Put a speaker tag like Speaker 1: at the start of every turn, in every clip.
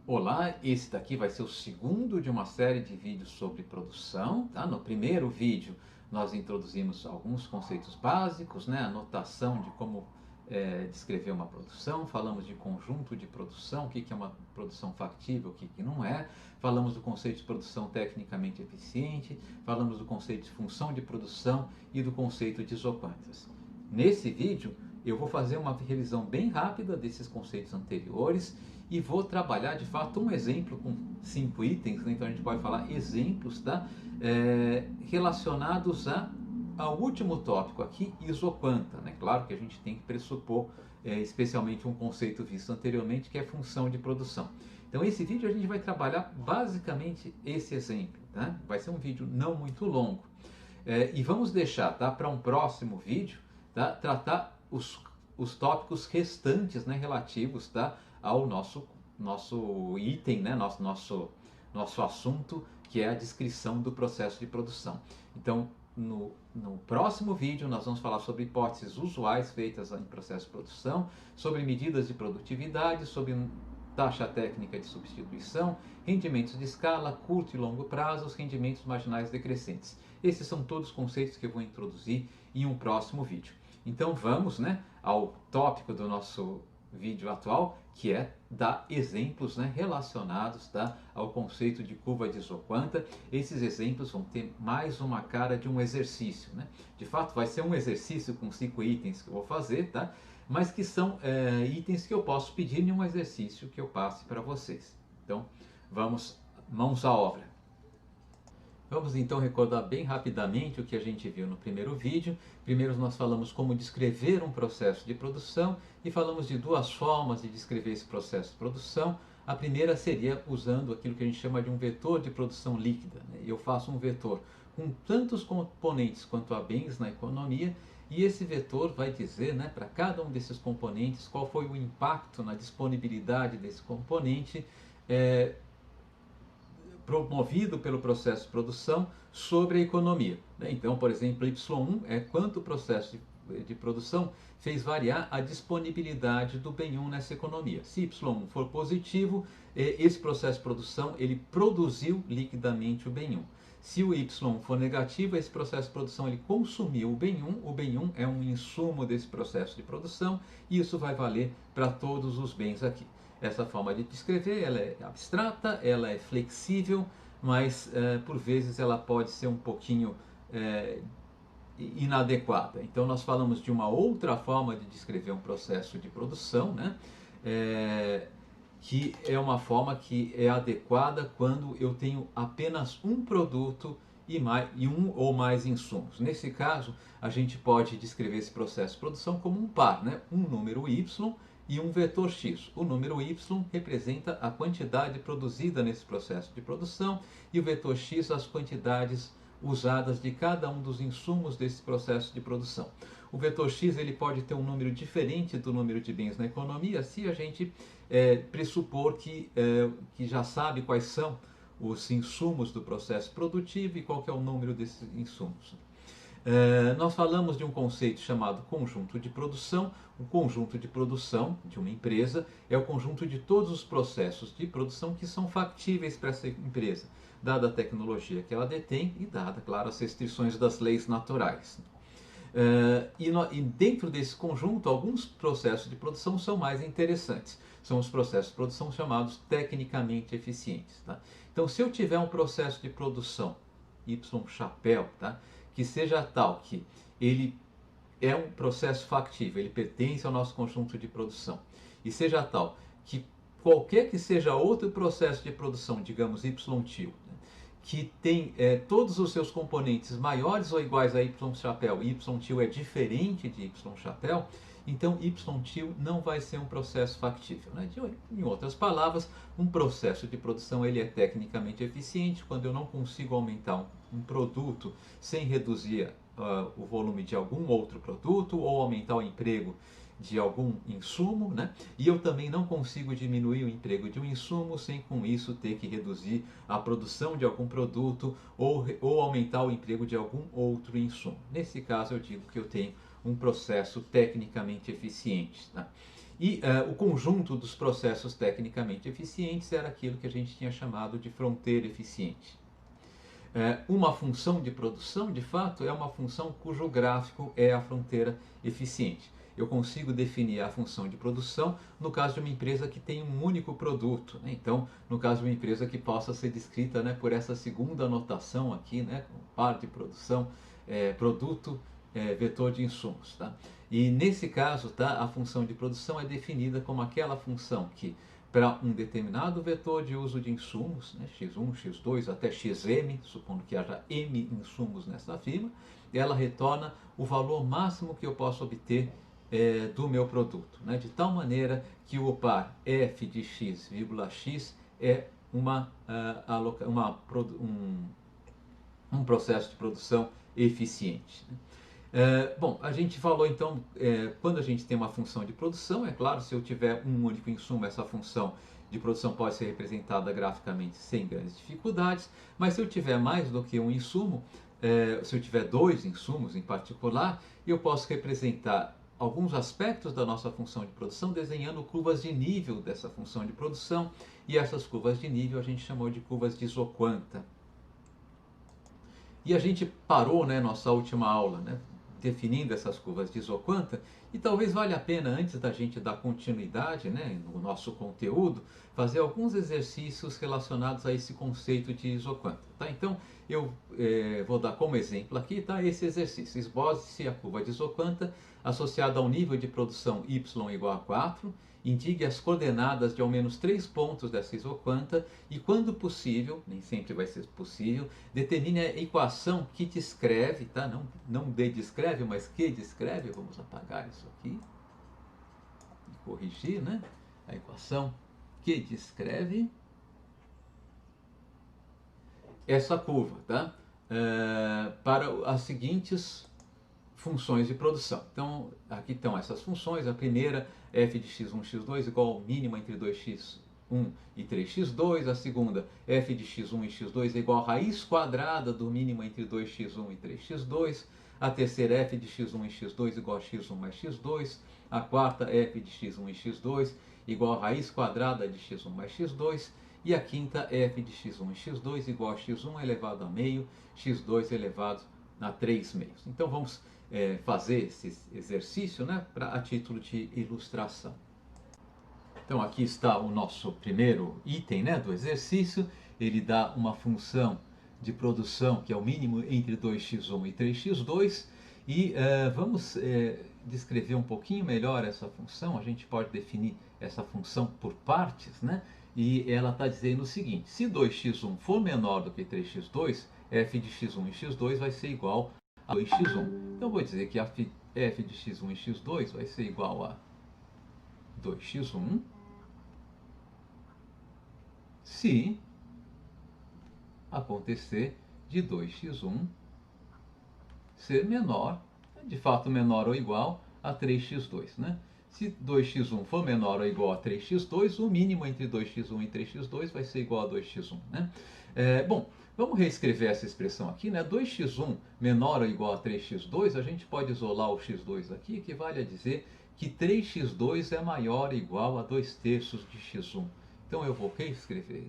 Speaker 1: Olá, esse daqui vai ser o segundo de uma série de vídeos sobre produção, tá? No primeiro vídeo nós introduzimos alguns conceitos básicos, né? A notação de como descrever uma produção, falamos de conjunto de produção, o que é uma produção factível, o que não é, falamos do conceito de produção tecnicamente eficiente, falamos do conceito de função de produção e do conceito de isoquantas. Nesse vídeo eu vou fazer uma revisão bem rápida desses conceitos anteriores e vou trabalhar de fato um exemplo com 5 itens, né? Então a gente pode falar exemplos, tá? Relacionados ao último tópico aqui, isoquanta, né? Claro que a gente tem que pressupor especialmente um conceito visto anteriormente, que é função de produção. Então esse vídeo a gente vai trabalhar basicamente esse exemplo, tá? Vai ser um vídeo não muito longo. E vamos deixar, tá, para um próximo vídeo, tá, tratar os tópicos restantes, né, relativos, tá, ao nosso item, né, nosso assunto, que é a descrição do processo de produção. Então, no próximo vídeo nós vamos falar sobre hipóteses usuais feitas em processo de produção, sobre medidas de produtividade, sobre taxa técnica de substituição, rendimentos de escala, curto e longo prazo, os rendimentos marginais decrescentes. Esses são todos conceitos que eu vou introduzir em um próximo vídeo. Então vamos, né, ao tópico do nosso vídeo atual, que é dar exemplos, né, relacionados, tá, ao conceito de curva de isoquanta. Esses exemplos vão ter mais uma cara de um exercício, né? De fato vai ser um exercício com 5 itens que eu vou fazer, tá? Mas que são itens que eu posso pedir em um exercício que eu passe para vocês. Então vamos, mãos à obra. Vamos então recordar bem rapidamente o que a gente viu no primeiro vídeo. Primeiro nós falamos como descrever um processo de produção e falamos de duas formas de descrever esse processo de produção. A primeira seria usando aquilo que a gente chama de um vetor de produção líquida, né? Eu faço um vetor com tantos componentes quanto há bens na economia e esse vetor vai dizer, né, para cada um desses componentes qual foi o impacto na disponibilidade desse componente promovido pelo processo de produção sobre a economia. Então, por exemplo, Y1 é quanto o processo de produção fez variar a disponibilidade do bem 1 nessa economia. Se Y1 for positivo, esse processo de produção ele produziu liquidamente o bem 1. Se o Y for negativo, esse processo de produção ele consumiu o bem 1 é um insumo desse processo de produção e isso vai valer para todos os bens aqui. Essa forma de descrever ela é abstrata, ela é flexível, mas por vezes ela pode ser um pouquinho inadequada. Então nós falamos de uma outra forma de descrever um processo de produção, né? Que é uma forma que é adequada quando eu tenho apenas um produto e um ou mais insumos. Nesse caso, a gente pode descrever esse processo de produção como um par, né? Um número y e um vetor x. O número y representa a quantidade produzida nesse processo de produção e o vetor x as quantidades usadas de cada um dos insumos desse processo de produção. O vetor x ele pode ter um número diferente do número de bens na economia se a gente pressupor que já sabe quais são os insumos do processo produtivo e qual que é o número desses insumos. Nós falamos de um conceito chamado conjunto de produção. O conjunto de produção de uma empresa é o conjunto de todos os processos de produção que são factíveis para essa empresa, dada a tecnologia que ela detém e dada, claro, as restrições das leis naturais. E dentro desse conjunto, alguns processos de produção são mais interessantes. São os processos de produção chamados tecnicamente eficientes. Tá? Então, se eu tiver um processo de produção, Y chapéu, tá? Que seja tal que ele é um processo factível, ele pertence ao nosso conjunto de produção, e seja tal que qualquer que seja outro processo de produção, digamos Y-til, né, que tem todos os seus componentes maiores ou iguais a Y-chapéu, e Y-til é diferente de Y-chapéu, então Y-til não vai ser um processo factível. Né? Em outras palavras, um processo de produção ele é tecnicamente eficiente quando eu não consigo aumentar um produto sem reduzir o volume de algum outro produto ou aumentar o emprego de algum insumo, né? E eu também não consigo diminuir o emprego de um insumo sem com isso ter que reduzir a produção de algum produto ou aumentar o emprego de algum outro insumo. Nesse caso eu digo que eu tenho um processo tecnicamente eficiente. Tá? E o conjunto dos processos tecnicamente eficientes era aquilo que a gente tinha chamado de fronteira eficiente. Uma função de produção, de fato, é uma função cujo gráfico é a fronteira eficiente. Eu consigo definir a função de produção no caso de uma empresa que tem um único produto, né? Então, no caso de uma empresa que possa ser descrita, né, por essa segunda notação aqui, né, com par de produção, produto, vetor de insumos. Tá? E nesse caso, tá, a função de produção é definida como aquela função que, para um determinado vetor de uso de insumos, né, x1, x2 até xm, supondo que haja m insumos nessa firma, ela retorna o valor máximo que eu posso obter do meu produto, né, de tal maneira que o par f de x, x é um processo de produção eficiente. Bom, a gente falou então, quando a gente tem uma função de produção, é claro, se eu tiver um único insumo, essa função de produção pode ser representada graficamente sem grandes dificuldades, mas se eu tiver mais do que um insumo, se eu tiver dois insumos em particular, eu posso representar alguns aspectos da nossa função de produção desenhando curvas de nível dessa função de produção, e essas curvas de nível a gente chamou de curvas de isoquanta. E a gente parou, né, nossa última aula, né, definindo essas curvas de isoquanta, e talvez valha a pena, antes da gente dar continuidade, né, no nosso conteúdo, fazer alguns exercícios relacionados a esse conceito de isoquanta. Tá? Então, eu vou dar como exemplo aqui, tá, esse exercício. Esboce-se a curva de isoquanta associada ao nível de produção y igual a 4, indique as coordenadas de ao menos 3 pontos dessa isoquanta e, quando possível, nem sempre vai ser possível, determine a equação que descreve, tá? Não D descreve, mas que descreve, vamos apagar isso aqui e corrigir, né? A equação que descreve essa curva, tá? Para as seguintes funções de produção. Então, aqui estão essas funções. A primeira, f de x1, x2 igual ao mínimo entre 2x1 e 3x2. A segunda, f de x1 e x2 é igual à raiz quadrada do mínimo entre 2x1 e 3x2. A terceira, f de x1 e x2 igual a x1 mais x2. A quarta, f de x1 e x2 igual à raiz quadrada de x1 mais x2. E a quinta, f de x1 e x2 igual a x1 elevado a meio, x2 elevado a 3 meios. Então, vamos fazer esse exercício, né, a título de ilustração. Então aqui está o nosso primeiro item, né, do exercício. Ele dá uma função de produção que é o mínimo entre 2x1 e 3x2 e vamos descrever um pouquinho melhor essa função. A gente pode definir essa função por partes, né? E ela está dizendo o seguinte: se 2x1 for menor do que 3x2, f de x1 e x2 vai ser igual a 2x1. Então, vou dizer que a f de x1 e x2 vai ser igual a 2x1 se acontecer de 2x1 ser menor, de fato menor ou igual a 3x2. Né? Se 2x1 for menor ou igual a 3x2, o mínimo entre 2x1 e 3x2 vai ser igual a 2x1. Né? Bom, vamos reescrever essa expressão aqui, né? 2x1 menor ou igual a 3x2, a gente pode isolar o x2 aqui, que vale a dizer que 3x2 é maior ou igual a 2/3 de x1. Então eu vou reescrever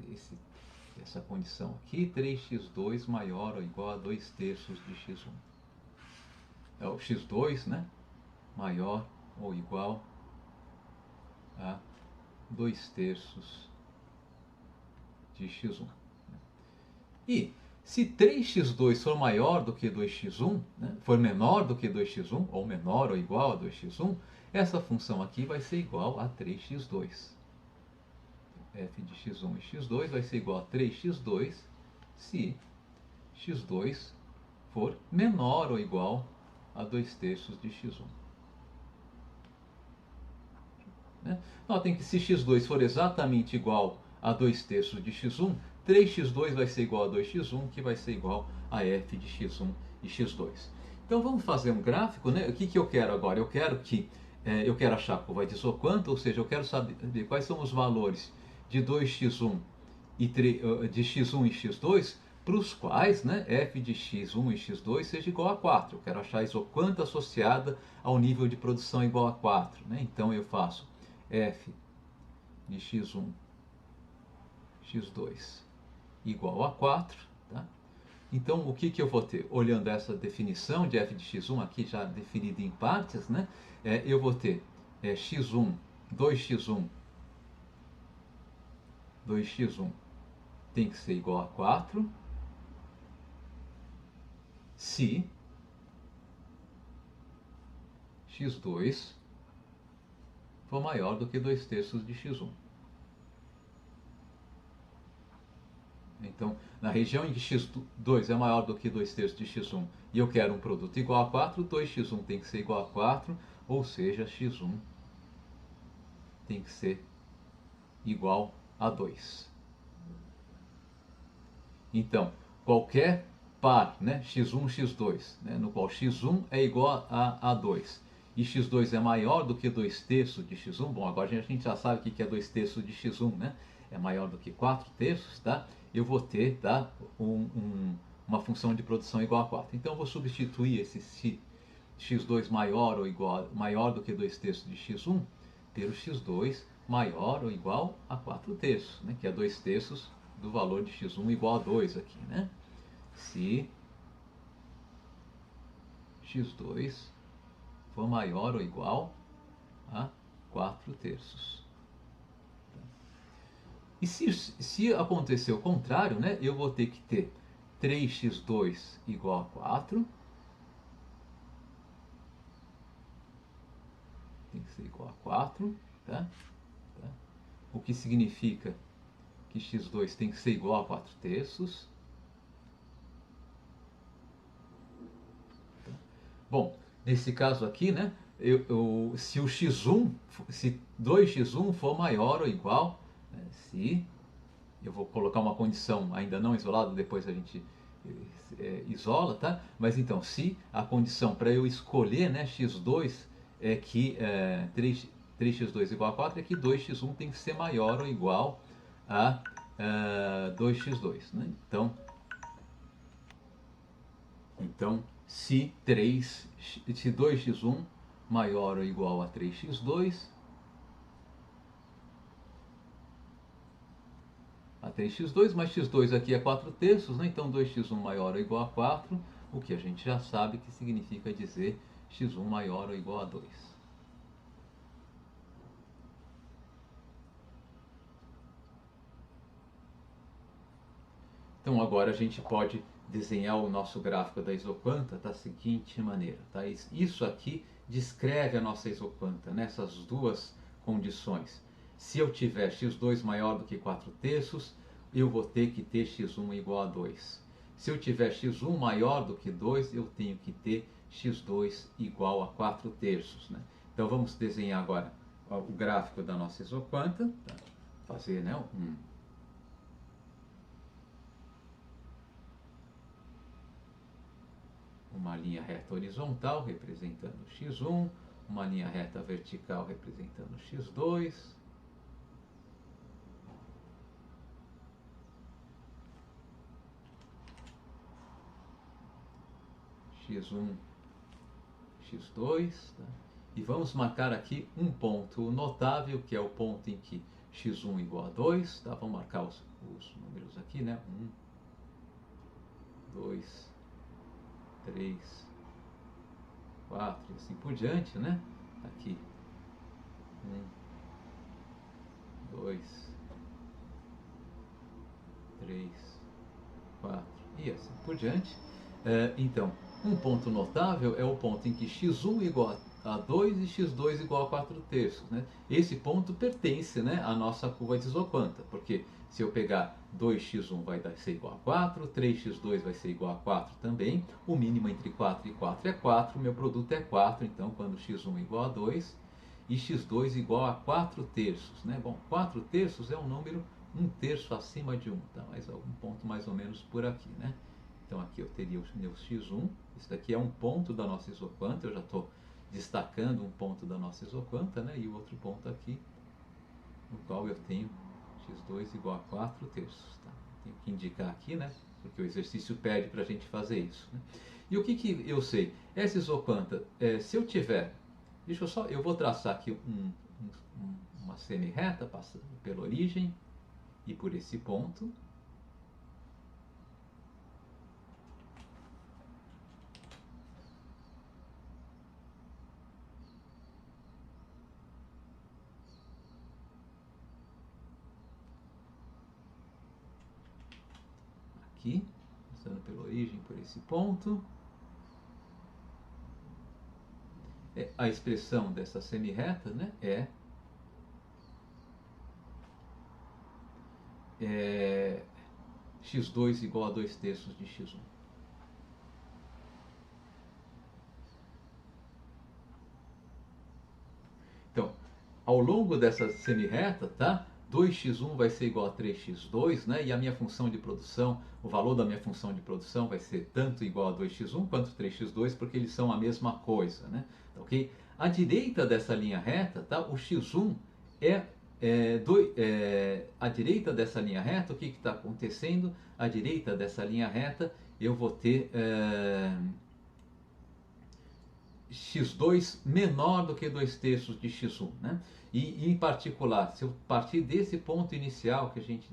Speaker 1: essa condição aqui, 3x2 maior ou igual a 2/3 de x1. É o x2, né? Maior ou igual a 2/3 de x1. E se 3x2 for maior do que 2x1, né, for menor do que 2x1, ou menor ou igual a 2x1, essa função aqui vai ser igual a 3x2. f de x1 e x2 vai ser igual a 3x2 se x2 for menor ou igual a 2/3 de x1. Notem que se x2 for exatamente igual a 2/3 de x1, 3x2 vai ser igual a 2x1, que vai ser igual a f de x1 e x2. Então vamos fazer um gráfico, né? O que eu quero agora? Eu quero achar a curva de isoquanta, ou seja, eu quero saber quais são os valores de 2x1 e de x1 e x2 para os quais, né, f de x1 e x2 seja igual a 4. Eu quero achar a isoquanta associada ao nível de produção igual a 4. Né? Então eu faço f de x1, x2 igual a 4, tá? Então, o que eu vou ter? Olhando essa definição de f de x1, aqui já definida em partes, né? Eu vou ter x1, 2x1 tem que ser igual a 4 se x2 for maior do que 2/3 de x1. Então, na região em que x2 é maior do que 2/3 de x1 e eu quero um produto igual a 4, 2x1 tem que ser igual a 4, ou seja, x1 tem que ser igual a 2. Então, qualquer par, né, x1, x2, né, no qual x1 é igual a 2 e x2 é maior do que 2/3 de x1, bom, agora a gente já sabe o que é 2/3 de x1, né? É maior do que 4/3, tá? Eu vou ter, tá, uma função de produção igual a 4. Então eu vou substituir esse x2 maior do que 2/3 de x1 pelo x2 maior ou igual a 4/3, né? Que é 2/3 do valor de x1 igual a 2 aqui, né? Se x2 for maior ou igual a 4/3. E se acontecer o contrário, né, eu vou ter que ter 3x2 igual a 4. Tem que ser igual a 4. Tá? O que significa que x2 tem que ser igual a 4/3. Bom, nesse caso aqui, né, se o x1, se 2x1 for maior ou igual, né, se eu vou colocar uma condição ainda não isolada, depois a gente isola, tá? Mas então, se a condição para eu escolher, né, x2 é que 3x2 igual a 4 é que 2x1 tem que ser maior ou igual a 2x2, né? Então, se 2x1 maior ou igual a 3x2, a 3x2, mas x2 aqui é 4/3, né? Então 2x1 maior ou igual a 4, o que a gente já sabe que significa dizer x1 maior ou igual a 2. Então agora a gente pode desenhar o nosso gráfico da isoquanta da seguinte maneira. Tá? Isso aqui descreve a nossa isoquanta nessas duas condições. Se eu tiver x2 maior do que 4/3, eu vou ter que ter x1 igual a 2. Se eu tiver x1 maior do que 2, eu tenho que ter x2 igual a 4/3. Né? Então vamos desenhar agora o gráfico da nossa isoquanta. Tá? Fazer, né, uma linha reta horizontal representando x1, uma linha reta vertical representando x2. x1, x2, tá? E vamos marcar aqui um ponto notável, que é o ponto em que x1 igual a 2, tá? Vamos marcar os números aqui, né? 1, 2, 3, 4 e assim por diante, né? Aqui 1, 2, 3, 4 e assim por diante. Então, um ponto notável é o ponto em que x1 igual a 2 e x2 igual a 4/3. Né? Esse ponto pertence, né, à nossa curva de isoquanta, porque se eu pegar 2x1 vai ser igual a 4, 3x2 vai ser igual a 4 também, o mínimo entre 4 e 4 é 4, o meu produto é 4, então quando x1 igual a 2 e x2 igual a 4/3. Né? Bom, 4/3 é um número 1/3 acima de 1, tá? Mas algum ponto mais ou menos por aqui, né? Então aqui eu teria o meu x1, isso daqui é um ponto da nossa isoquanta, eu já estou destacando um ponto da nossa isoquanta, né? E o outro ponto aqui, no qual eu tenho x2 igual a 4/3. Tá? Tenho que indicar aqui, né? Porque o exercício pede para a gente fazer isso. Né? E o que eu sei? Essa isoquanta, se eu tiver, eu vou traçar aqui uma semi-reta passando pela origem e por esse ponto. Aqui, passando pela origem por esse ponto. A expressão dessa semi-reta, né, é x2 igual a 2/3 de x1. Então, ao longo dessa semi-reta, tá? 2x1 vai ser igual a 3x2, né? E a minha função de produção, o valor da minha função de produção vai ser tanto igual a 2x1 quanto 3x2, porque eles são a mesma coisa, né? Ok? À direita dessa linha reta, tá? O x1 à direita dessa linha reta, o que está acontecendo? À direita dessa linha reta, eu vou ter x2 menor do que 2/3 de x1, né? E em particular, se eu partir desse ponto inicial que a gente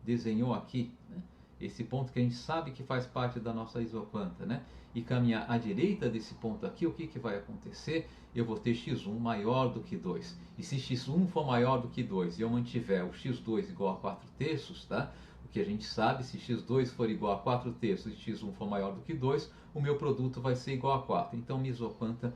Speaker 1: desenhou aqui, né? Esse ponto que a gente sabe que faz parte da nossa isoquanta, né? E caminhar à direita desse ponto aqui, o que, que vai acontecer? Eu vou ter x1 maior do que 2. E se x1 for maior do que 2 e eu mantiver o x2 igual a 4/3, tá? O que a gente sabe, se x2 for igual a 4/3 e x1 for maior do que 2, o meu produto vai ser igual a 4. Então, minha isoquanta,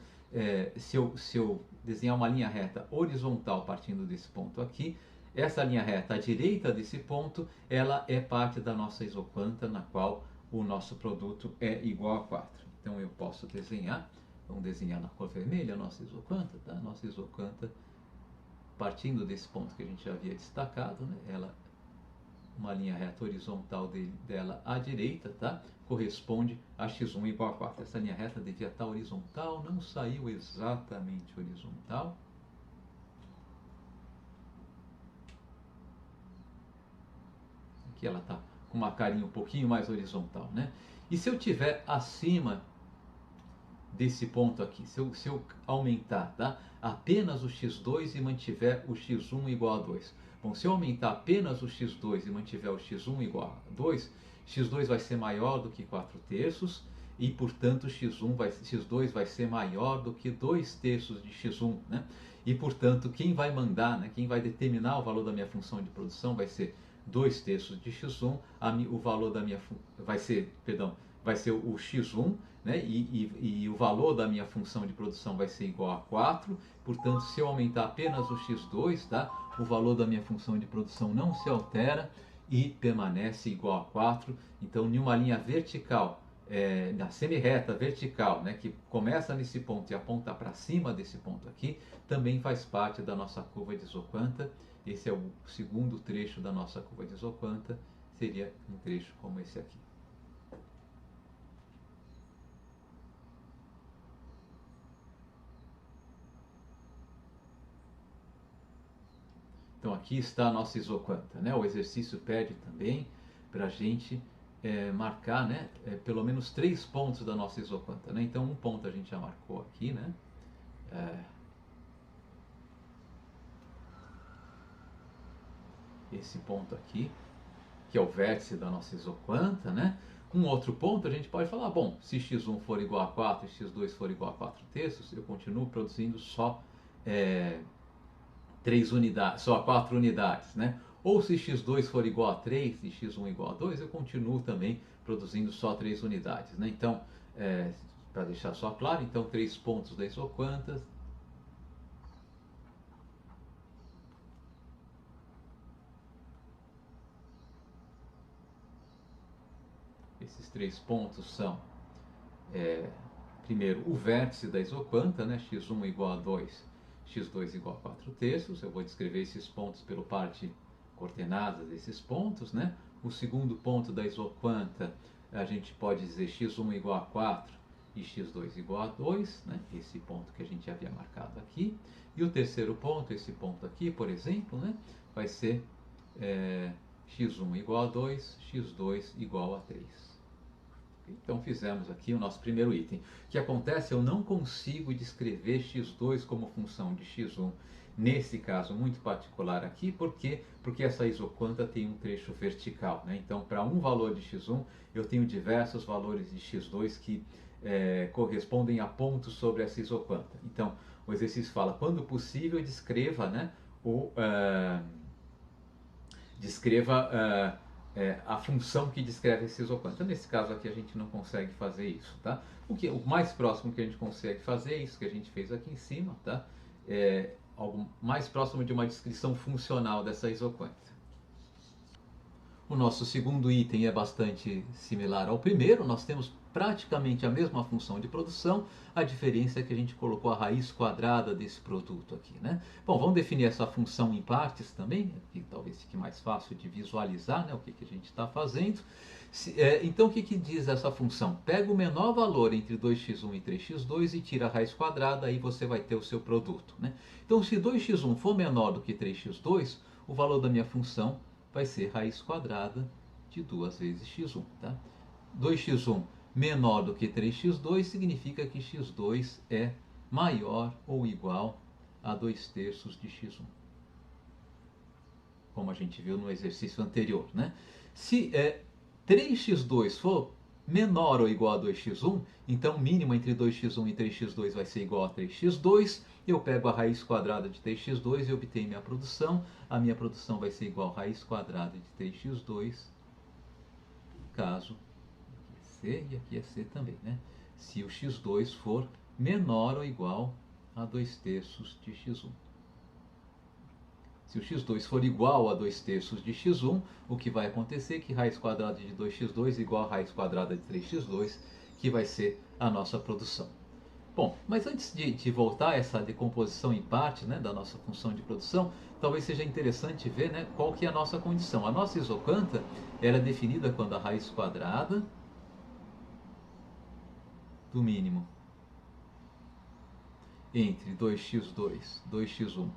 Speaker 1: se eu desenhar uma linha reta horizontal partindo desse ponto aqui, essa linha reta à direita desse ponto, ela é parte da nossa isoquanta, na qual o nosso produto é igual a 4. Então, eu posso desenhar, vamos desenhar na cor vermelha a nossa isoquanta, tá? Nossa isoquanta, partindo desse ponto que a gente já havia destacado, né? Ela, uma linha reta horizontal dela à direita, tá? Corresponde a x1 igual a 4. Essa linha reta devia estar horizontal, não saiu exatamente horizontal. Aqui ela está com uma carinha um pouquinho mais horizontal, né? E se eu tiver acima desse ponto aqui, se eu aumentar, tá? Apenas o x2 e mantiver o x1 igual a 2. Bom, se eu aumentar apenas o x2 e mantiver o x1 igual a 2, x2 vai ser maior do que 4/3 e, portanto, x2 vai ser maior do que 2/3 de x1, né? E, portanto, quem vai mandar, né, quem vai determinar o valor da minha função de produção vai ser 2/3 de x1, o valor da minha vai ser o x1, né? E o valor da minha função de produção vai ser igual a 4. Portanto, se eu aumentar apenas o x2, tá? O valor da minha função de produção não se altera e permanece igual a 4. Então, em uma linha vertical, na semi-reta vertical, né, que começa nesse ponto e aponta para cima desse ponto aqui, também faz parte da nossa curva de isoquanta. Esse é o segundo trecho da nossa curva de isoquanta, seria um trecho como esse aqui. Então aqui está a nossa isoquanta, né? O exercício pede também para a gente marcar, né, pelo menos 3 pontos da nossa isoquanta, né? Então um ponto a gente já marcou aqui, né? Esse ponto aqui, que é o vértice da nossa isoquanta, né? Um outro ponto a gente pode falar, bom, se x1 for igual a 4 e x2 for igual a 4/3, eu continuo produzindo só 3 unidades, só 4 unidades, né? Ou se x2 for igual a 3 e x1 igual a 2, eu continuo também produzindo só 3 unidades, né? Então, para deixar só claro, então 3 pontos da isoquanta. Esses 3 pontos são, primeiro, o vértice da isoquanta, né? x1 igual a 2, x2 igual a 4/3. Eu vou descrever esses pontos pelo par de coordenadas desses pontos, né? O segundo ponto da isoquanta, a gente pode dizer x1 igual a 4 e x2 igual a 2, né? Esse ponto que a gente havia marcado aqui. E o terceiro ponto, esse ponto aqui, por exemplo, né? Vai ser x1 igual a 2, x2 igual a 3. Então fizemos aqui o nosso primeiro item. O que acontece? Eu não consigo descrever x2 como função de x1 nesse caso muito particular aqui, por quê? Porque essa isoquanta tem um trecho vertical, né? Então, para um valor de x1, eu tenho diversos valores de x2 que correspondem a pontos sobre essa isoquanta. Então, o exercício fala, quando possível, descreva, né, a função que descreve esse isoquanta. Então, nesse caso aqui a gente não consegue fazer isso, tá? O mais próximo que a gente consegue fazer é isso que a gente fez aqui em cima, tá? Algo mais próximo de uma descrição funcional dessa isoquanta. O nosso segundo item é bastante similar ao primeiro, nós temos praticamente a mesma função de produção, a diferença é que a gente colocou a raiz quadrada desse produto aqui, né? Bom, vamos definir essa função em partes também, que talvez fique mais fácil de visualizar, né, o que a gente está fazendo. Então, o que diz essa função? Pega o menor valor entre 2x1 e 3x2 e tira a raiz quadrada, aí você vai ter o seu produto, né? Então, se 2x1 for menor do que 3x2, o valor da minha função vai ser raiz quadrada de 2 vezes x1. Tá? 2x1 menor do que 3x2 significa que x2 é maior ou igual a 2/3 de x1. Como a gente viu no exercício anterior. Né? Se 3x2 for menor ou igual a 2x1, então o mínimo entre 2x1 e 3x2 vai ser igual a 3x2. Eu pego a raiz quadrada de 3x2 e obtenho minha produção. A minha produção vai ser igual a raiz quadrada de 3x2, caso aqui é C e aqui é C também, né? Se o x2 for menor ou igual a 2/3 de x1. Se o x2 for igual a 2/3 de x1, o que vai acontecer é que raiz quadrada de 2x2 é igual a raiz quadrada de 3x2, que vai ser a nossa produção. Bom, mas antes de voltar a essa decomposição em partes, né, da nossa função de produção, talvez seja interessante ver, né, qual que é a nossa condição. A nossa isocanta era definida quando a raiz quadrada do mínimo entre 2x2, 2x1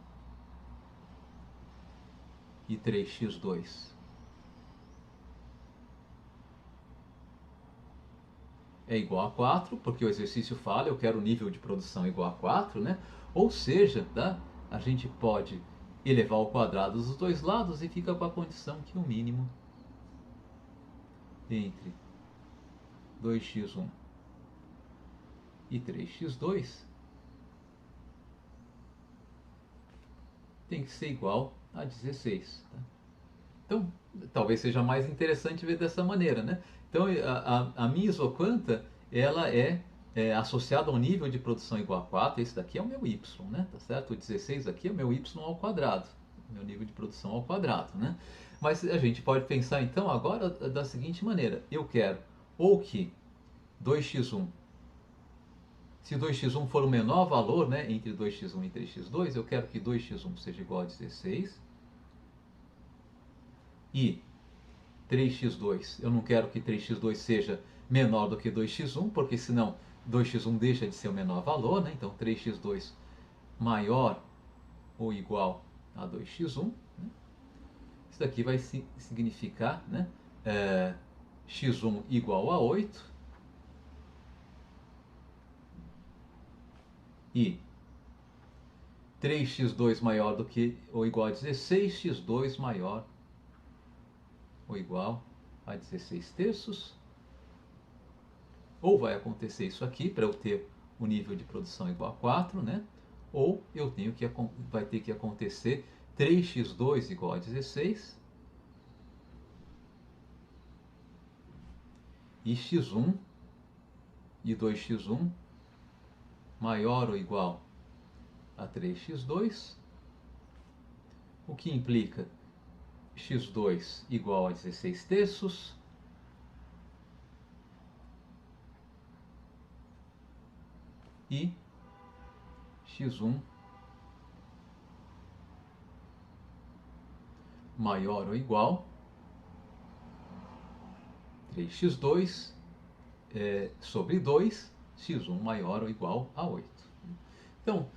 Speaker 1: e 3x2 é igual a 4, porque o exercício fala, eu quero o nível de produção igual a 4, né? Ou seja, tá? A gente pode elevar ao quadrado dos dois lados e fica com a condição que o mínimo entre 2x1 e 3x2 tem que ser igual a 16. Tá? Então, talvez seja mais interessante ver dessa maneira, né? Então, a minha isocanta, ela é associada ao nível de produção igual a 4, esse daqui é o meu y, né? Tá certo? O 16 aqui é o meu y ao quadrado, meu nível de produção ao quadrado, né? Mas a gente pode pensar então agora da seguinte maneira, eu quero ou que 2x1, se 2x1 for o menor valor, né, entre 2x1 e 3x2, eu quero que 2x1 seja igual a 16 e 3x2, eu não quero que 3x2 seja menor do que 2x1, porque senão 2x1 deixa de ser o menor valor, né? Então 3x2 maior ou igual a 2x1. Né? Isso daqui vai significar, né, x1 igual a 8 e 3x2 maior do que ou igual a 16, x2 maior ou igual a 16/3. Ou vai acontecer isso aqui para eu ter o nível de produção igual a 4, né? Ou eu tenho que vai ter que acontecer 3x2 igual a 16 e x1 e 2x1 maior ou igual a 3x2, o que implica x2 igual a 16/3 e x1 maior ou igual a 3x2 sobre 2, x1 maior ou igual a 8. Então,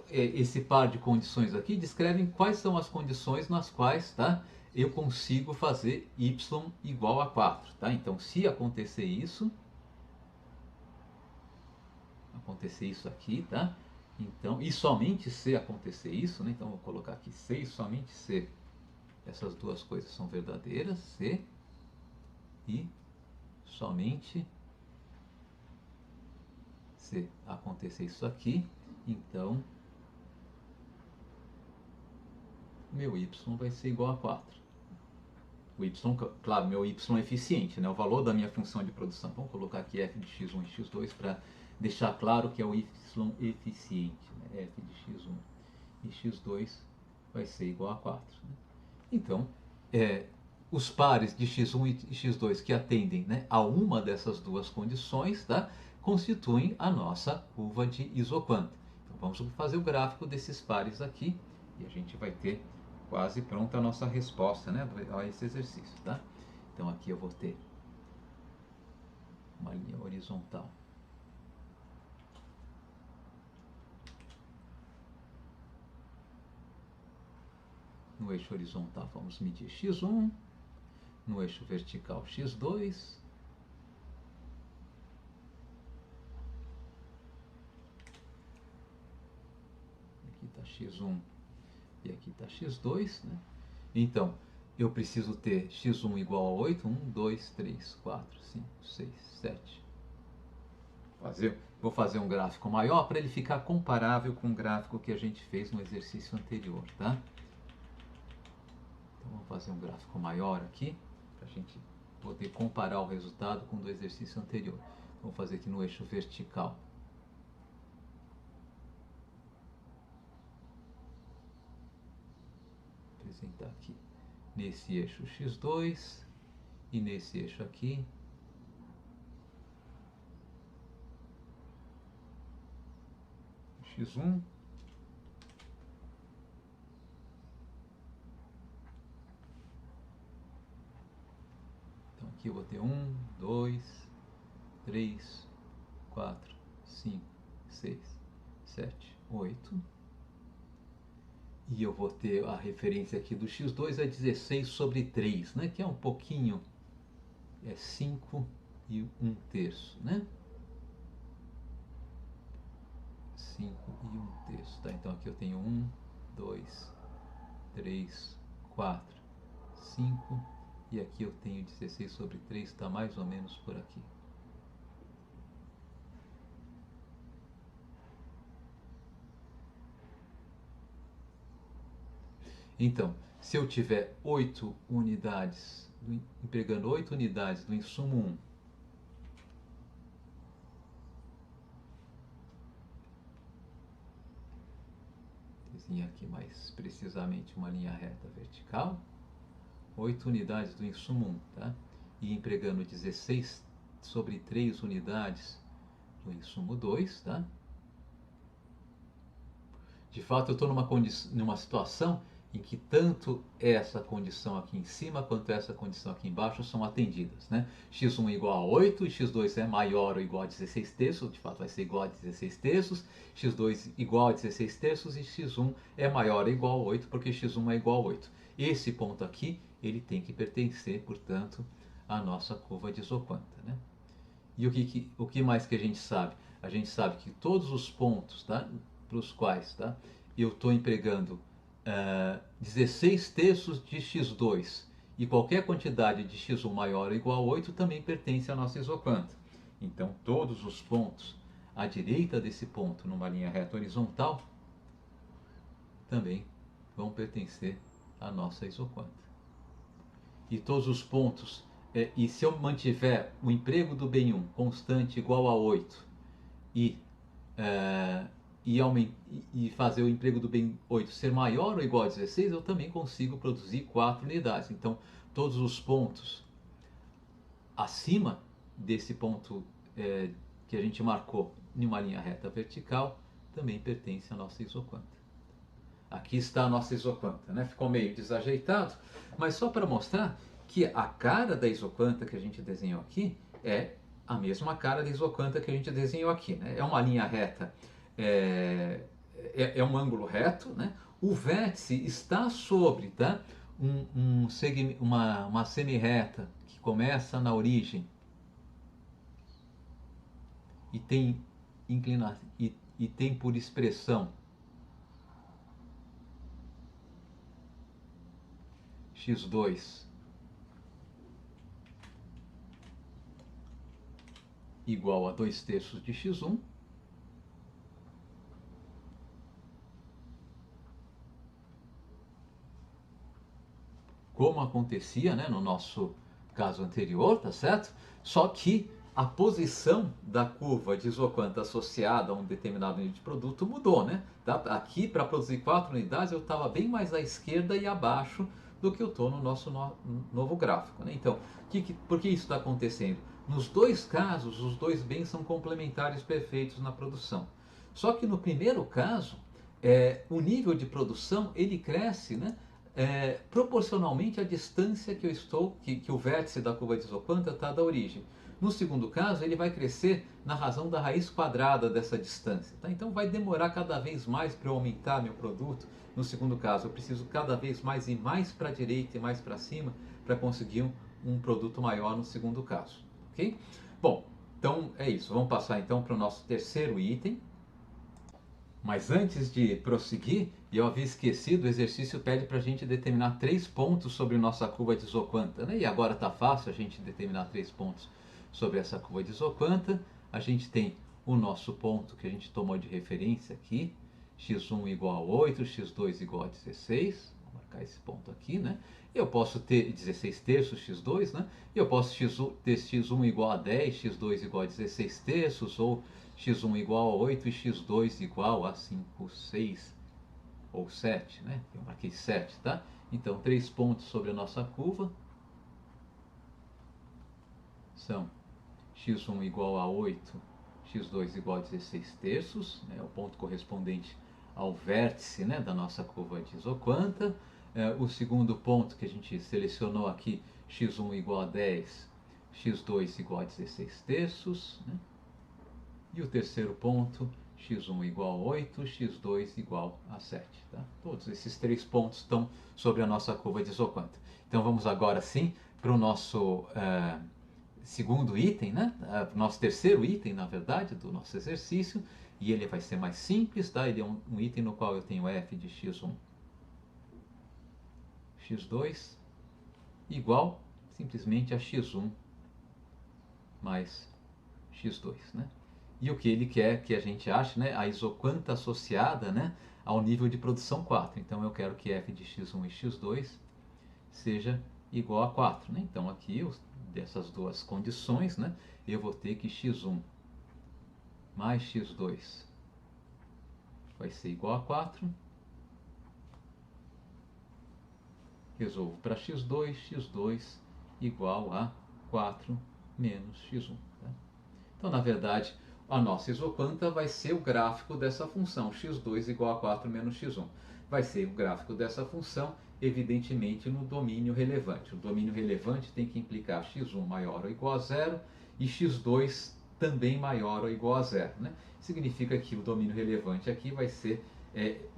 Speaker 1: esse par de condições aqui descrevem quais são as condições nas quais, tá, eu consigo fazer y igual a 4. Tá? Então, se acontecer isso aqui, tá? Então, e somente se acontecer isso, né? Então vou colocar aqui se e somente se essas duas coisas são verdadeiras, se e somente se acontecer isso aqui, então meu y vai ser igual a 4. O y, claro, meu y é eficiente, né? O valor da minha função de produção. Vamos colocar aqui f de x1 e x2 para deixar claro que é o y eficiente, né? F de x1 e x2 vai ser igual a 4. Né? Então, os pares de x1 e x2 que atendem, né, a uma dessas duas condições, tá, constituem a nossa curva de isoquanta. Então, vamos fazer o gráfico desses pares aqui e a gente vai ter quase pronta a nossa resposta, né, a esse exercício. Tá? Então, aqui eu vou ter uma linha horizontal. No eixo horizontal vamos medir x1, no eixo vertical x2, aqui está x1 e aqui está x2, né? Então, eu preciso ter x1 igual a 8, 1, 2, 3, 4, 5, 6, 7. Vou fazer um gráfico maior para ele ficar comparável com o gráfico que a gente fez no exercício anterior, tá? Então, vamos fazer um gráfico maior aqui, para a gente poder comparar o resultado com o do exercício anterior. Vou fazer aqui no eixo vertical. Vou apresentar aqui nesse eixo x2 e nesse eixo aqui x1 então aqui eu vou ter 1, 2, 3, 4, 5, 6, 7, 8 e eu vou ter a referência aqui do x2 é 16 sobre 3, né? Que é um pouquinho, é 5 e 1 terço, né? 5 e 1 terço, tá? Então aqui eu tenho 1, 2, 3, 4, 5 e aqui eu tenho 16 sobre 3, está mais ou menos por aqui. Então, se eu tiver 8 unidades, empregando 8 unidades do insumo 1, desenhar aqui mais precisamente uma linha reta vertical, 8 unidades do insumo 1, tá? E empregando 16 sobre 3 unidades do insumo 2, tá? De fato, eu estou numa situação em que tanto essa condição aqui em cima quanto essa condição aqui embaixo são atendidas, né? x1 igual a 8 e x2 é maior ou igual a 16 terços, de fato vai ser igual a 16 terços, x2 igual a 16 terços e x1 é maior ou igual a 8 porque x1 é igual a 8. Esse ponto aqui, ele tem que pertencer, portanto, à nossa curva de isoquanta, né? E o que mais que a gente sabe? A gente sabe que todos os pontos, tá, para os quais, tá, eu estou empregando 16 terços de x2 e qualquer quantidade de x1 maior ou igual a 8 também pertence à nossa isoquanta. Então, todos os pontos à direita desse ponto, numa linha reta horizontal, também vão pertencer à nossa isoquanta. E todos os pontos, e se eu mantiver o emprego do bem 1 constante igual a 8 e fazer o emprego do bem 8 ser maior ou igual a 16, eu também consigo produzir 4 unidades. Então, todos os pontos acima desse ponto que a gente marcou em uma linha reta vertical também pertencem à nossa isoquanta. Aqui está a nossa isoquanta, né? Ficou meio desajeitado, mas só para mostrar que a cara da isoquanta que a gente desenhou aqui é a mesma cara da isoquanta que a gente desenhou aqui, né? É uma linha reta, é um ângulo reto, né? O vértice está sobre, tá? Uma semi-reta que começa na origem e tem e tem por expressão x2 igual a 2/3 de x1, como acontecia, né, no nosso caso anterior, tá certo? Só que a posição da curva de isoquanta associada a um determinado nível de produto mudou, né? Aqui, para produzir 4 unidades, eu estava bem mais à esquerda e abaixo do que eu estou no nosso novo gráfico, né? Então, por que isso está acontecendo? Nos dois casos, os dois bens são complementares perfeitos na produção. Só que no primeiro caso, o nível de produção ele cresce, né? Proporcionalmente à distância que eu estou, que o vértice da curva de isoquanta está da origem. No segundo caso, ele vai crescer na razão da raiz quadrada dessa distância. Tá? Então vai demorar cada vez mais para eu aumentar meu produto. No segundo caso, eu preciso cada vez mais ir mais para a direita e mais para cima para conseguir um produto maior no segundo caso. Ok? Bom, então é isso. Vamos passar então para o nosso terceiro item. Mas antes de prosseguir, eu havia esquecido, o exercício pede para a gente determinar 3 pontos sobre nossa curva de isoquanta, né? E agora está fácil a gente determinar 3 pontos sobre essa curva de isoquanta. A gente tem o nosso ponto que a gente tomou de referência aqui, x1 igual a 8, x2 igual a 16. Vou marcar esse ponto aqui, né? Eu posso ter 16/3 x2, né? Eu posso ter x1 igual a 10, x2 igual a 16/3, ou x1 igual a 8 e x2 igual a 5, 6 ou 7, né? Eu marquei 7, tá? Então, 3 pontos sobre a nossa curva são x1 igual a 8, x2 igual a 16/3, né? O ponto correspondente ao vértice, né, da nossa curva de isoquanta. O segundo ponto que a gente selecionou aqui, x1 igual a 10, x2 igual a 16/3, né? E o terceiro ponto, x1 igual a 8, x2 igual a 7. Tá? Todos esses 3 pontos estão sobre a nossa curva de isoquanta. Então vamos agora sim para o nosso segundo item, né? Nosso terceiro item, na verdade, do nosso exercício. E ele vai ser mais simples, tá? Ele é um item no qual eu tenho f de x1, x2 igual simplesmente a x1 mais x2, né? E o que ele quer que a gente ache, né, a isoquanta associada, né, ao nível de produção 4. Então eu quero que f de x1 e x2 seja igual a 4. Né? Então aqui, dessas duas condições, né, eu vou ter que x1 mais x2 vai ser igual a 4. Resolvo para x2, x2 igual a 4 menos x1. Tá? Então, na verdade, a nossa isoquanta vai ser o gráfico dessa função, x2 igual a 4 menos x1. Vai ser o gráfico dessa função, evidentemente, no domínio relevante. O domínio relevante tem que implicar x1 maior ou igual a 0 e x2 também maior ou igual a 0. Né? Significa que o domínio relevante aqui vai ser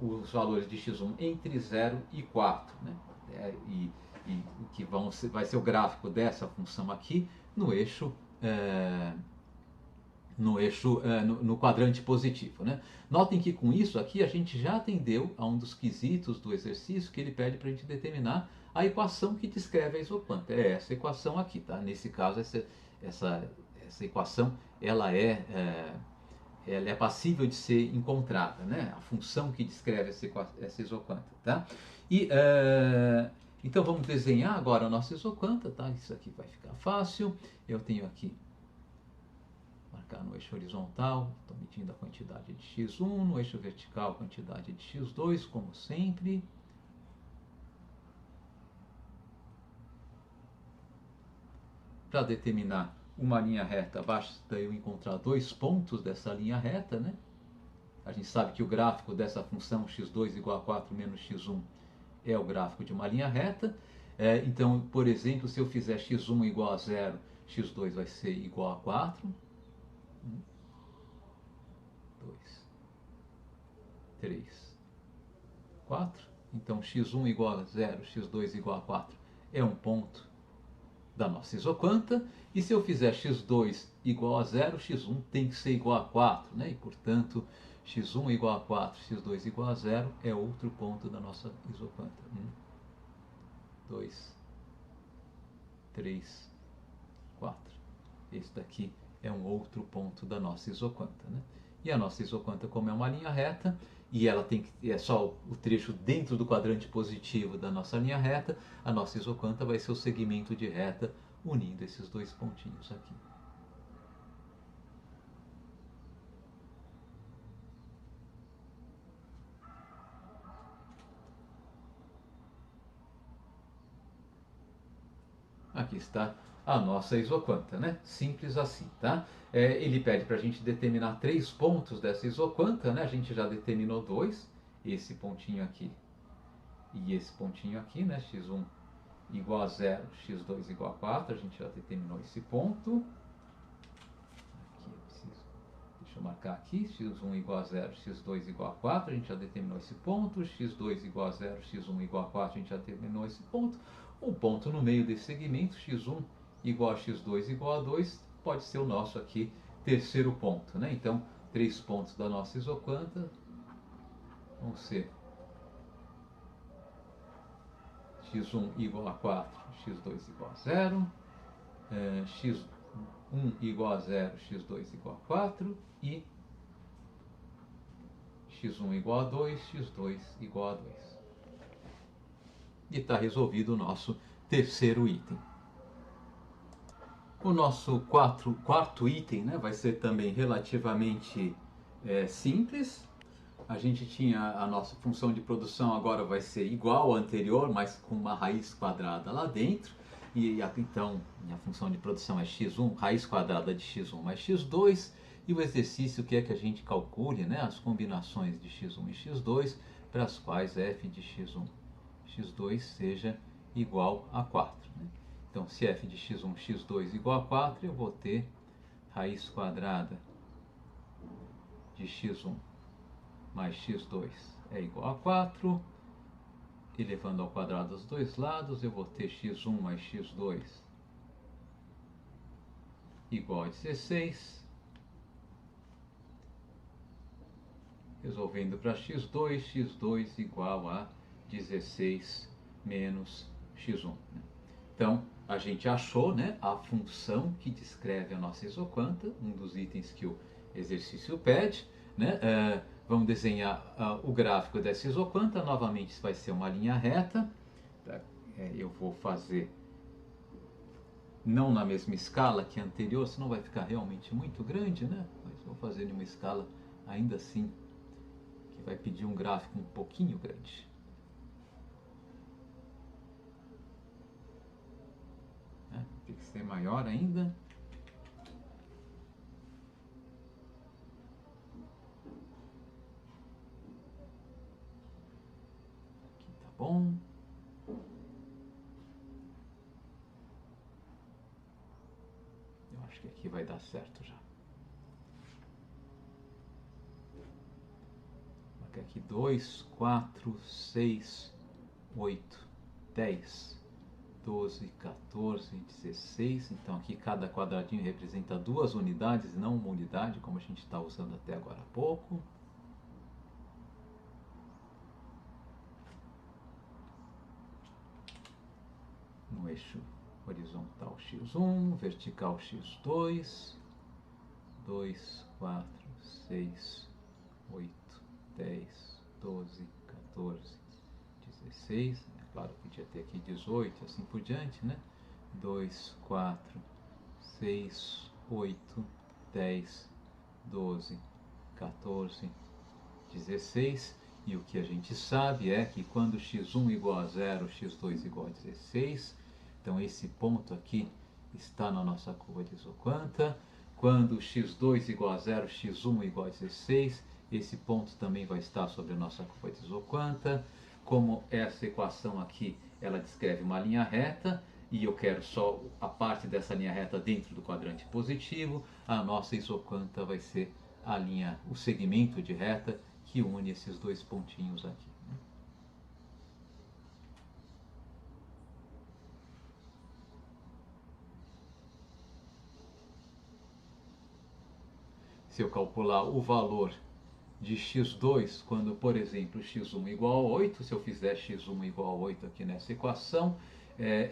Speaker 1: os valores de x1 entre 0 e 4. Né? E que vai ser o gráfico dessa função aqui no eixo... no quadrante positivo. Né? Notem que com isso aqui a gente já atendeu a um dos quesitos do exercício que ele pede para a gente determinar a equação que descreve a isoquanta. É essa equação aqui, tá? Nesse caso, essa equação ela é passível de ser encontrada, né? A função que descreve essa isoquanta. Tá? Então vamos desenhar agora a nossa isoquanta. Tá? Isso aqui vai ficar fácil. Eu tenho aqui marcar no eixo horizontal, estou medindo a quantidade de x1, no eixo vertical a quantidade de x2, como sempre. Para determinar uma linha reta, basta eu encontrar 2 pontos dessa linha reta, né? A gente sabe que o gráfico dessa função x2 igual a 4 menos x1 é o gráfico de uma linha reta. Então, por exemplo, se eu fizer x1 igual a 0, x2 vai ser igual a 4. 2, 3, 4. Então x1 igual a 0, x2 igual a 4 é um ponto da nossa isoquanta. E se eu fizer x2 igual a 0, x1 tem que ser igual a 4. Né? E, portanto, x1 igual a 4, x2 igual a 0 é outro ponto da nossa isoquanta. 1, 2, 3, 4. Esse daqui é um outro ponto da nossa isoquanta, né? E a nossa isoquanta, como é uma linha reta, e ela tem que é só o trecho dentro do quadrante positivo da nossa linha reta, a nossa isoquanta vai ser o segmento de reta unindo esses dois pontinhos aqui. Aqui está a nossa isoquanta, né? Simples assim, tá? Ele pede para a gente determinar 3 pontos dessa isoquanta, né? A gente já determinou 2, esse pontinho aqui e esse pontinho aqui, né? x1 igual a 0, x2 igual a 4, a gente já determinou esse ponto. Aqui eu preciso, deixa eu marcar aqui, x1 igual a 0, x2 igual a 4, a gente já determinou esse ponto, x2 igual a 0, x1 igual a 4, a gente já determinou esse ponto. Um ponto no meio desse segmento, x1 igual a x2 igual a 2, pode ser o nosso aqui terceiro ponto, né? Então, 3 pontos da nossa isoquanta vão ser x1 igual a 4, x2 igual a 0, x1 igual a 0, x2 igual a 4 e x1 igual a 2, x2 igual a 2. E está resolvido o nosso terceiro item. O nosso quarto item, né, vai ser também relativamente simples. A gente tinha a nossa função de produção, agora vai ser igual à anterior, mas com uma raiz quadrada lá dentro. E então a função de produção é x1, raiz quadrada de x1 mais x2. E o exercício quer que a gente calcule, né, as combinações de x1 e x2 para as quais f de x1 x2 seja igual a 4. Né? Então, se f de x1, x2 igual a 4, eu vou ter raiz quadrada de x1 mais x2 é igual a 4. Elevando ao quadrado os dois lados, eu vou ter x1 mais x2 igual a 16. Resolvendo para x2, x2 igual a 16 menos x1. Né? Então, a gente achou, né, a função que descreve a nossa isoquanta, um dos itens que o exercício pede. Né? Vamos desenhar o gráfico dessa isoquanta. Novamente, isso vai ser uma linha reta. Tá? Eu vou fazer não na mesma escala que a anterior, senão vai ficar realmente muito grande, né? Mas vou fazer em uma escala ainda assim que vai pedir um gráfico um pouquinho grande. Tem que ser maior ainda. Aqui tá bom. Eu acho que aqui vai dar certo já. Marca aqui 2, 4, 6, 8, 10, 12, 14, 16. Então aqui cada quadradinho representa 2 unidades, não uma unidade, como a gente está usando até agora há pouco. No eixo horizontal x1, vertical x2, 2, 4, 6, 8, 10, 12, 14, 16. É claro, podia ter aqui 18, assim por diante, né? 2, 4, 6, 8, 10, 12, 14, 16. E o que a gente sabe é que quando x1 igual a 0, x2 igual a 16, então esse ponto aqui está na nossa curva de isoquanta. Quando x2 igual a 0, x1 igual a 16, esse ponto também vai estar sobre a nossa curva de isoquanta. Como essa equação aqui, ela descreve uma linha reta, e eu quero só a parte dessa linha reta dentro do quadrante positivo, a nossa isoquanta vai ser a linha, o segmento de reta que une esses dois pontinhos aqui. Se eu calcular o valor de x2, quando, por exemplo, x1 igual a 8, se eu fizer x1 igual a 8 aqui nessa equação,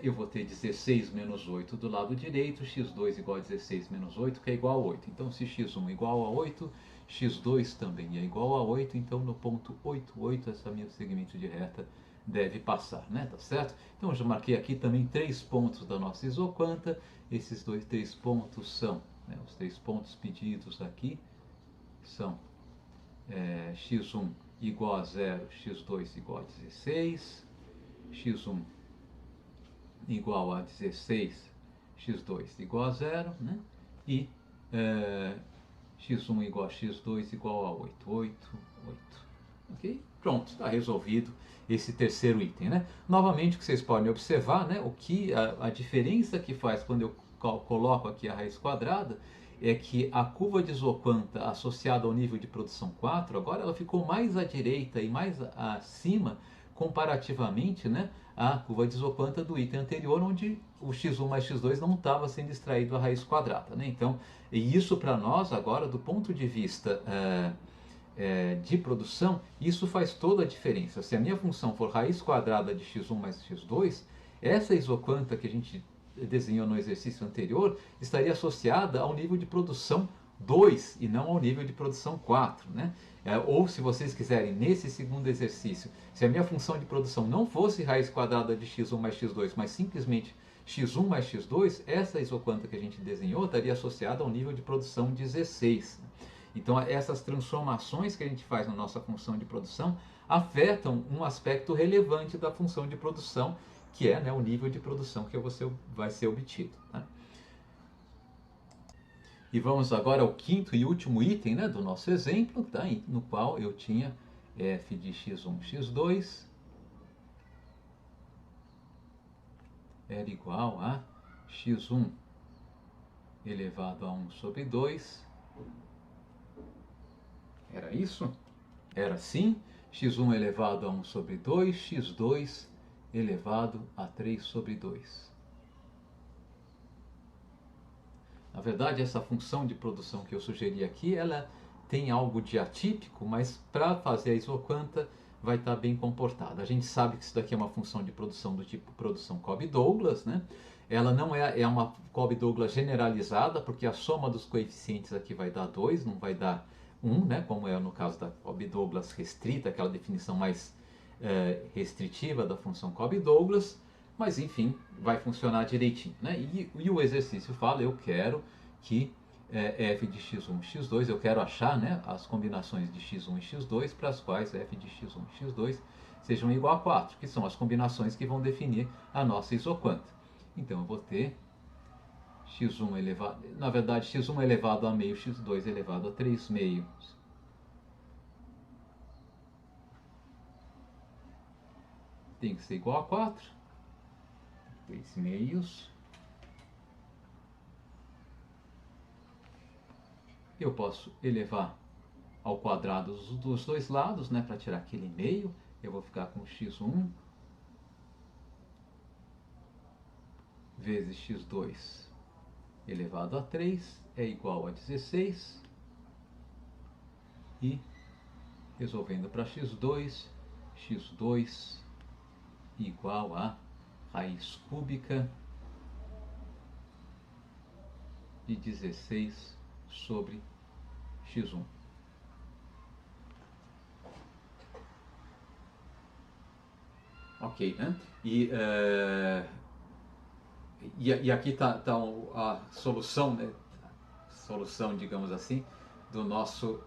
Speaker 1: eu vou ter 16 menos 8 do lado direito, x2 igual a 16 menos 8, que é igual a 8. Então, se x1 igual a 8, x2 também é igual a 8, então no ponto 8, 8, esse meu segmento de reta deve passar, né? Tá certo? Então, eu já marquei aqui também 3 pontos da nossa isoquanta. Esses 3 pontos são, né, os 3 pontos pedidos aqui são x1 igual a 0, x2 igual a 16, x1 igual a 16, x2 igual a 0, né? E x1 igual a x2 igual a 8, 8, 8. Ok? Pronto, está resolvido esse terceiro item, né? Novamente, o que vocês podem observar, né? A diferença que faz quando eu coloco aqui a raiz quadrada é que a curva de isoquanta associada ao nível de produção 4, agora ela ficou mais à direita e mais acima comparativamente, né, à curva de isoquanta do item anterior, onde o x1 mais x2 não estava sendo extraído a raiz quadrada, né? Então, e isso para nós agora, do ponto de vista de produção, isso faz toda a diferença. Se a minha função for raiz quadrada de x1 mais x2, essa isoquanta que a gente desenhou no exercício anterior estaria associada ao nível de produção 2 e não ao nível de produção 4, né? Ou se vocês quiserem, nesse segundo exercício, se a minha função de produção não fosse raiz quadrada de x1 mais x2, mas simplesmente x1 mais x2, essa isoquanta que a gente desenhou estaria associada ao nível de produção 16. Então, essas transformações que a gente faz na nossa função de produção afetam um aspecto relevante da função de produção, que é, né, o nível de produção que vai ser obtido. Né? E vamos agora ao quinto e último item, né, do nosso exemplo, tá? No qual eu tinha f de x1, x2 era igual a x1 elevado a 1 sobre 2. Era isso? Era assim, x1 elevado a 1 sobre 2, x2 elevado a 3 sobre 2. Na verdade, essa função de produção que eu sugeri aqui, ela tem algo de atípico, mas para fazer a isoquanta vai estar bem comportada. A gente sabe que isso daqui é uma função de produção do tipo produção Cobb-Douglas, né? Ela não é uma Cobb-Douglas generalizada, porque a soma dos coeficientes aqui vai dar 2, não vai dar 1, né? Como é no caso da Cobb-Douglas restrita, aquela definição mais restritiva da função Cobb-Douglas. Mas enfim, vai funcionar direitinho, né? E o exercício fala, eu quero que f de x1 e x2, eu quero achar, né, as combinações de x1 e x2 para as quais f de x1 e x2 sejam igual a 4, que são as combinações que vão definir a nossa isoquanta. Então eu vou ter x1 elevado, na verdade x1 elevado a meio, x2 elevado a 3 meios. Tem que ser igual a 4. 3 meios. Eu posso elevar ao quadrado dos dois lados, né, para tirar aquele meio. Eu vou ficar com x1 vezes x2 elevado a 3 é igual a 16. E resolvendo para x2, x2 igual a raiz cúbica de 16 sobre x1. Ok, né? E aqui está a solução, né? Solução, digamos assim, do nosso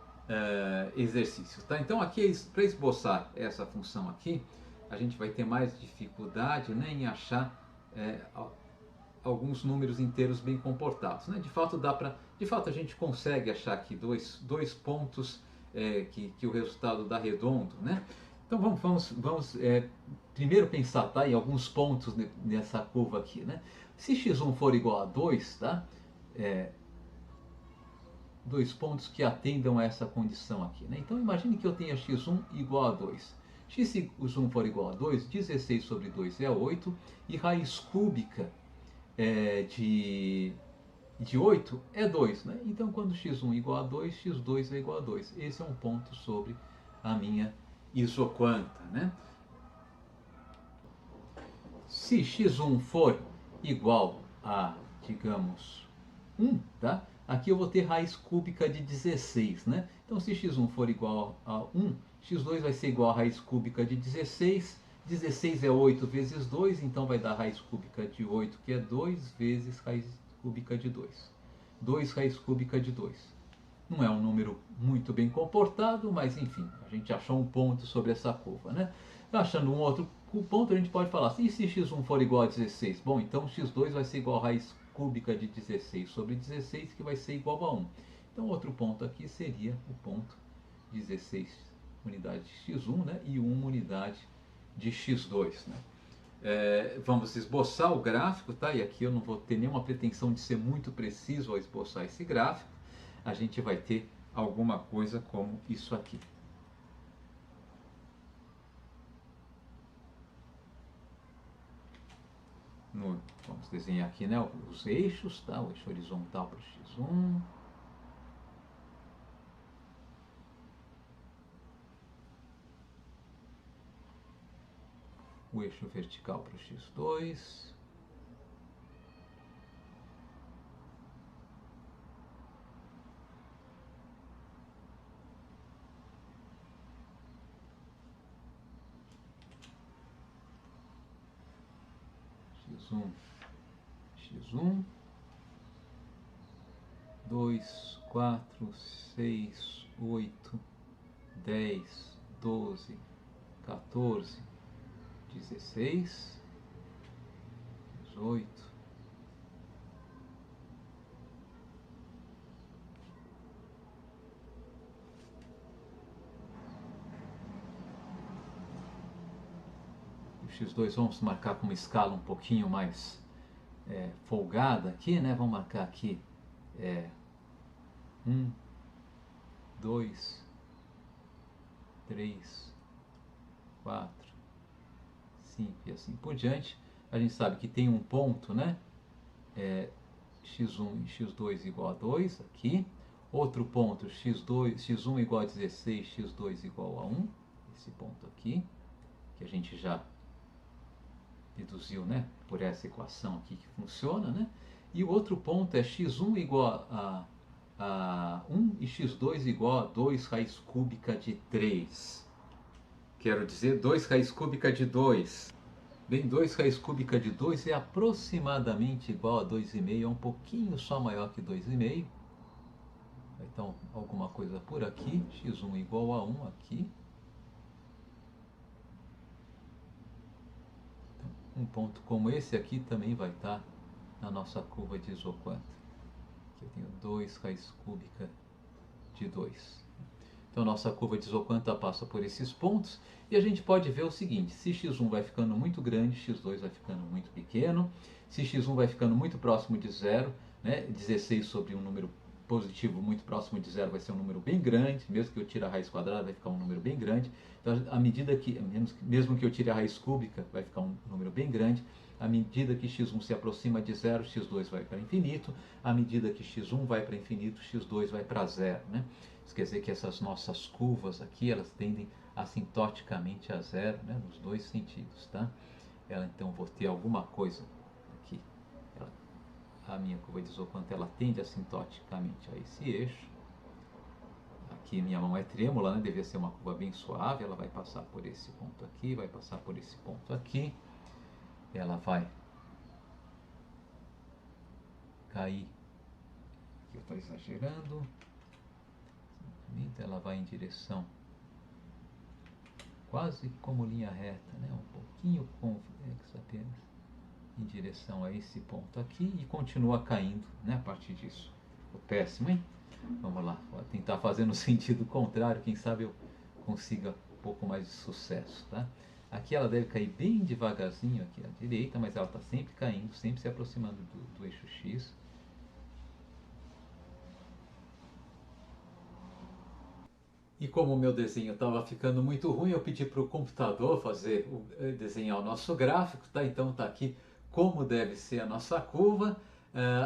Speaker 1: exercício. Tá? Então, aqui, para esboçar essa função aqui, a gente vai ter mais dificuldade, né, em achar alguns números inteiros bem comportados, né? De fato a gente consegue achar aqui dois pontos que o resultado dá redondo, né? Então vamos primeiro pensar, tá, em alguns pontos nessa curva aqui, né? Se x1 for igual a 2, tá? Dois pontos que atendam a essa condição aqui, né? Então imagine que eu tenha x1 igual a 2. x1 for igual a 2, 16 sobre 2 é 8, e raiz cúbica de de 8 é 2, né? Então, quando x1 é igual a 2, x2 é igual a 2. Esse é um ponto sobre a minha isoquanta, né? Se x1 for igual a, digamos, 1, tá? Aqui eu vou ter raiz cúbica de 16, né? Então, se x1 for igual a 1, x2 vai ser igual a raiz cúbica de 16. 16 é 8 vezes 2, então vai dar raiz cúbica de 8, que é 2 vezes raiz cúbica de 2. 2 raiz cúbica de 2. Não é um número muito bem comportado, mas enfim, a gente achou um ponto sobre essa curva, né? Achando um outro ponto, a gente pode falar assim, e se x1 for igual a 16? Bom, então x2 vai ser igual a raiz cúbica de 16 sobre 16, que vai ser igual a 1. Então, outro ponto aqui seria o ponto 16 unidade de x1, né? E 1 unidade de x2, né? Vamos esboçar o gráfico, tá? E aqui eu não vou ter nenhuma pretensão de ser muito preciso ao esboçar esse gráfico. A gente vai ter alguma coisa como isso aqui. Vamos desenhar aqui, né, os eixos, tá? O eixo horizontal para o x1. O eixo vertical para o x2. X1, X1, 2, 4, 6, 8, 10, 12, 14, 16, 18, 2 vamos marcar com uma escala um pouquinho mais folgada aqui, né? Vamos marcar aqui 1, 2, 3, 4, 5 e assim por diante. A gente sabe que tem um ponto, né? x1 e x2 igual a 2 aqui. Outro ponto, x1 igual a 16, x2 igual a 1. Esse ponto aqui, que a gente já deduziu, né, por essa equação aqui que funciona, né? E o outro ponto é x1 igual a 1 e x2 igual a 2 raiz cúbica de 3. Quero dizer 2 raiz cúbica de 2. Bem, 2 raiz cúbica de 2 é aproximadamente igual a 2,5, é um pouquinho só maior que 2,5. Então, alguma coisa por aqui, x1 igual a 1 aqui. Um ponto como esse aqui também vai estar na nossa curva de isoquanta. Aqui eu tenho 2 raiz cúbica de 2. Então, nossa curva de isoquanta passa por esses pontos. E a gente pode ver o seguinte, se x1 vai ficando muito grande, x2 vai ficando muito pequeno. Se x1 vai ficando muito próximo de zero, né, 16 sobre um número positivo muito próximo de zero vai ser um número bem grande, mesmo que eu tire a raiz quadrada vai ficar um número bem grande. Então, à medida que, mesmo que eu tire a raiz cúbica, vai ficar um número bem grande. À medida que x1 se aproxima de zero, x2 vai para infinito. À medida que x1 vai para infinito, x2 vai para zero, né? Isso quer dizer que essas nossas curvas aqui, elas tendem assintoticamente a zero, né, nos dois sentidos, tá? Então, vou ter alguma coisa aqui. A minha curva de isoquanta, ela tende assintoticamente a esse eixo. Aqui minha mão é trêmula, né? Devia ser uma curva bem suave. Ela vai passar por esse ponto aqui, vai passar por esse ponto aqui. Ela vai cair. Aqui eu estou exagerando. Ela vai em direção quase como linha reta, né? Um pouquinho convexa apenas em direção a esse ponto aqui e continua caindo, né? A partir disso. Ficou péssimo, hein? Vamos lá, vou tentar fazer no sentido contrário, quem sabe eu consiga um pouco mais de sucesso, tá? Aqui ela deve cair bem devagarzinho aqui à direita, mas ela está sempre caindo, sempre se aproximando do eixo X. E como o meu desenho estava ficando muito ruim, eu pedi para o computador desenhar o nosso gráfico, tá? Então está aqui como deve ser a nossa curva.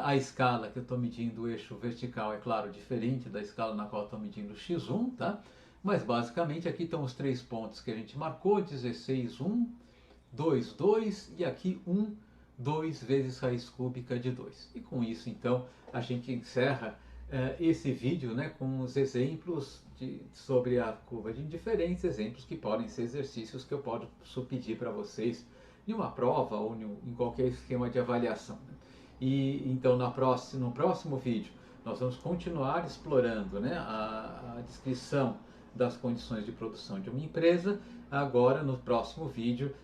Speaker 1: A escala que eu estou medindo o eixo vertical é, claro, diferente da escala na qual eu estou medindo o x1, tá? Mas basicamente aqui estão os 3 pontos que a gente marcou: 16, 1, 2, 2 e aqui 1, 2 vezes raiz cúbica de 2. E com isso, então, a gente encerra esse vídeo, né, com os exemplos sobre a curva de indiferença, exemplos que podem ser exercícios que eu posso pedir para vocês em uma prova ou em qualquer esquema de avaliação, né? E então no próximo vídeo nós vamos continuar explorando, né, a descrição das condições de produção de uma empresa. Agora no próximo vídeo,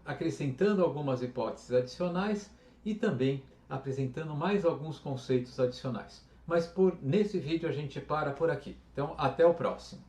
Speaker 1: acrescentando algumas hipóteses adicionais e também apresentando mais alguns conceitos adicionais. Mas nesse vídeo a gente para por aqui. Então até o próximo.